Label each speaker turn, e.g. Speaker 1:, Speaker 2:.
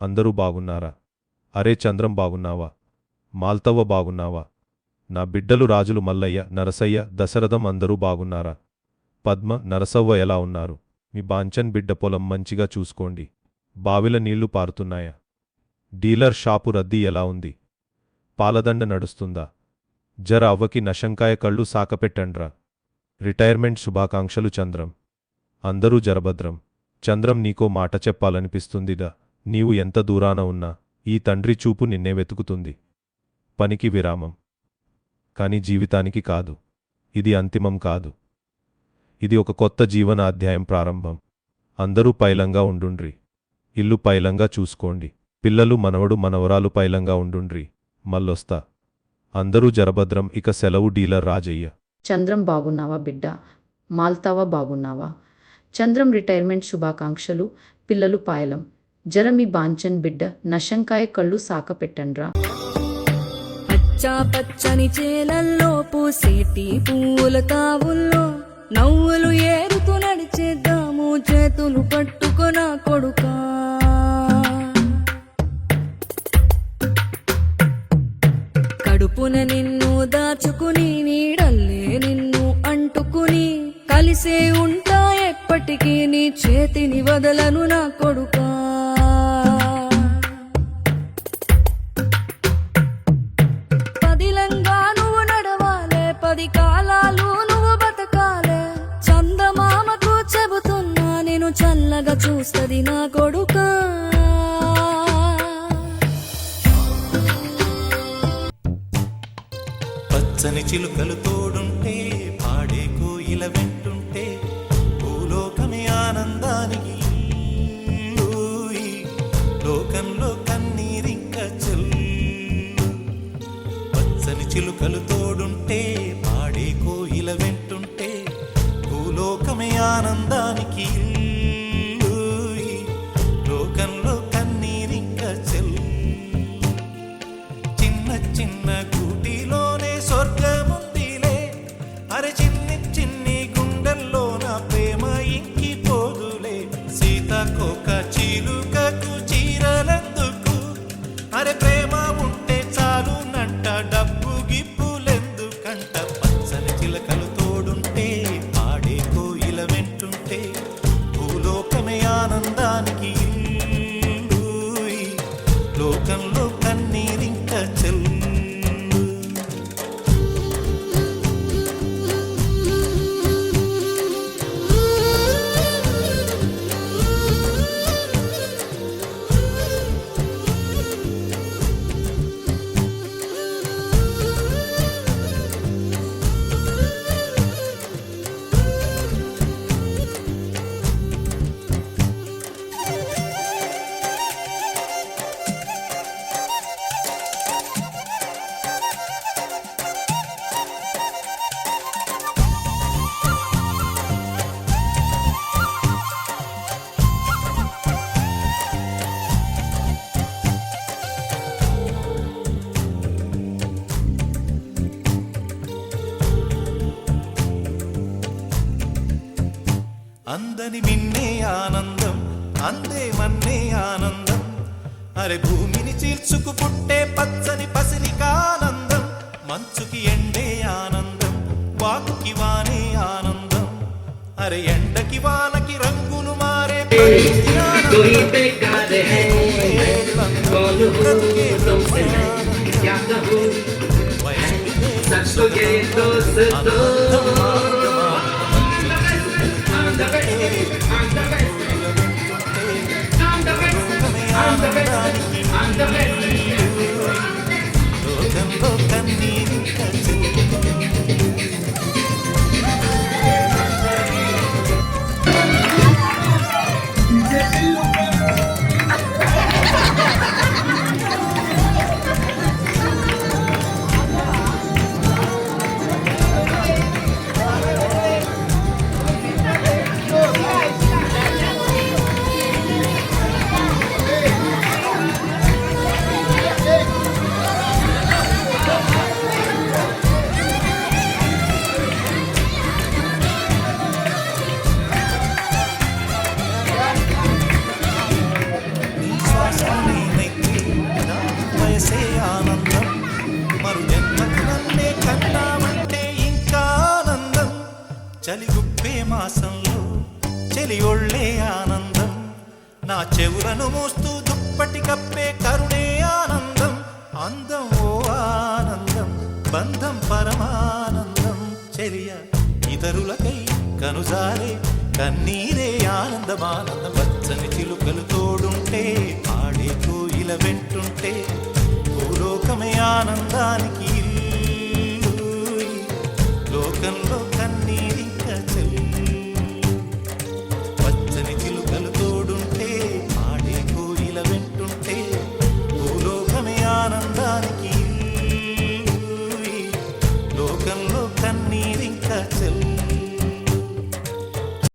Speaker 1: అందరూ బాగున్నారా? అరే చంద్రం బాగున్నావా? మాల్తవ్వ బాగున్నావా? నా బిడ్డలు రాజులు మల్లయ్య, నరసయ్య, దశరథం అందరూ బాగున్నారా? పద్మ, నరసవ్వ ఎలా ఉన్నారు? మీ బాంచన్ బిడ్డ పొలం మంచిగా చూసుకోండి. బావిల నీళ్లు పారుతున్నాయా? డీలర్ షాపు రద్దీ ఎలా ఉంది? పాలదండ నడుస్తుందా? జర అవ్వకి నశంకాయ కళ్ళు సాకపెట్టండ్రా. రిటైర్మెంట్ శుభాకాంక్షలు చంద్రం. అందరూ జరభద్రం. చంద్రం, నీకో మాట చెప్పాలనిపిస్తుందిదా. నీవు ఎంత దూరాన ఉన్నా ఈ తండ్రి చూపు నిన్నే వెతుకుతుంది. పనికి విరామం, కాని జీవితానికి కాదు. ఇది అంతిమం కాదు. ఇది ఒక కొత్త జీవన అధ్యాయం ప్రారంభం. అందరూ పైలంగా ఉండుండ్రి. ఇల్లు పైలంగా చూసుకోండి. పిల్లలు, మనవడు, మనవరాలు పైలంగా ఉండుండ్రి. మళ్ళొస్తా. అందరూ జరభద్రం. ఇక సెలవు. డీలర్ రాజయ్య.
Speaker 2: చంద్రం బాగున్నావా బిడ్డ? మాల్తావా బాగున్నావా? చంద్రం రిటైర్మెంట్ శుభాకాంక్షలు. పిల్లలు పాయలం. జర మీ బాంచన్ బిడ్డ నశంకాయ కళ్ళు సాకపెట్టండ్రా.
Speaker 3: పచ్చా పచ్చని చేలల్లో పూసేటి పూల తావుల్లో నవ్వులు ఏరుతూ నడిచేద్దాము, చేతులు పట్టుకొన కొడుకా. కడుపున నిన్ను దాచుకుని నీడల్లే నిన్ను అంటుకుని కలిసే ఉంటా ఎప్పటికీ, నీ చేతిని వదలను నా కొడుకా. పదిలంగా నువ్వు నడవాలే, 10 కాలాలు నువ్వు బతకాలే. చందమామకు చెబుతున్నా, నేను చల్లగా చూస్తది నా కొడుకా.
Speaker 4: పచ్చని చిలుకలు తోడుంటే, పాడే కోయిల వెంటుంటే, భూలోకమే ఆనందానికి ఊయి, లోకంలో కన్నీరింక చెల్లు. పచ్చని చిలుకలు తోడుంటే, పాడే కోయిల వెంటుంటే, భూలోకమే ఆనందానికి ఊయి, లోకంలో కన్నీరింక చెల్లు. చిన్న చిన్న గూటిలోనే స్వర్గముందిలే, అరే చిన్ని చిన్ని గుండెల్లో నా ప్రేమ ఇంకిపోదులే. సీతాకోక చిలుకకు చీరలెందుకు, అరే ప్రేమ ఉంటే చాలునంట, డబ్బు గిప్పులెందుకంట. పచ్చని చిలకలు తోడుంటే, పాడే కోయిల వెంటుంటే, భూలోకమే ఆనందానికి ఇల్లూయి, లోకంలో కన్నీరింక చెల్లు. అందని మిన్నే ఆనందం, అందే మన్నే ఆనందం, అరే భూమిని చీల్చుకు పుట్టే పచ్చని పసిరికానందం. మంచుకి ఎండే ఆనందం, వాకుకి వానే ఆనందం, అరే ఎండకి వానకి రంగులు మారే ప్రకృతి లోకంలో కన్నీరింక చలిగుప్పే మాసంలో చెలి ఒళ్ళే ఆనందం నా చెవులను మోస్తూ దుప్పటి కప్పే కరుణే ఆనందం అందం ఓ ఆనందం బంధం పరమానందం చెలియ ఇతరులకై కనుజారే కన్నీరే ఆనందమానందం పచ్చని చిలుకలు తోడుంటే ఆడే కోయిల వెంటుంటే భూలోకమే ఆనందానికి ఇల్లు. లోకంలో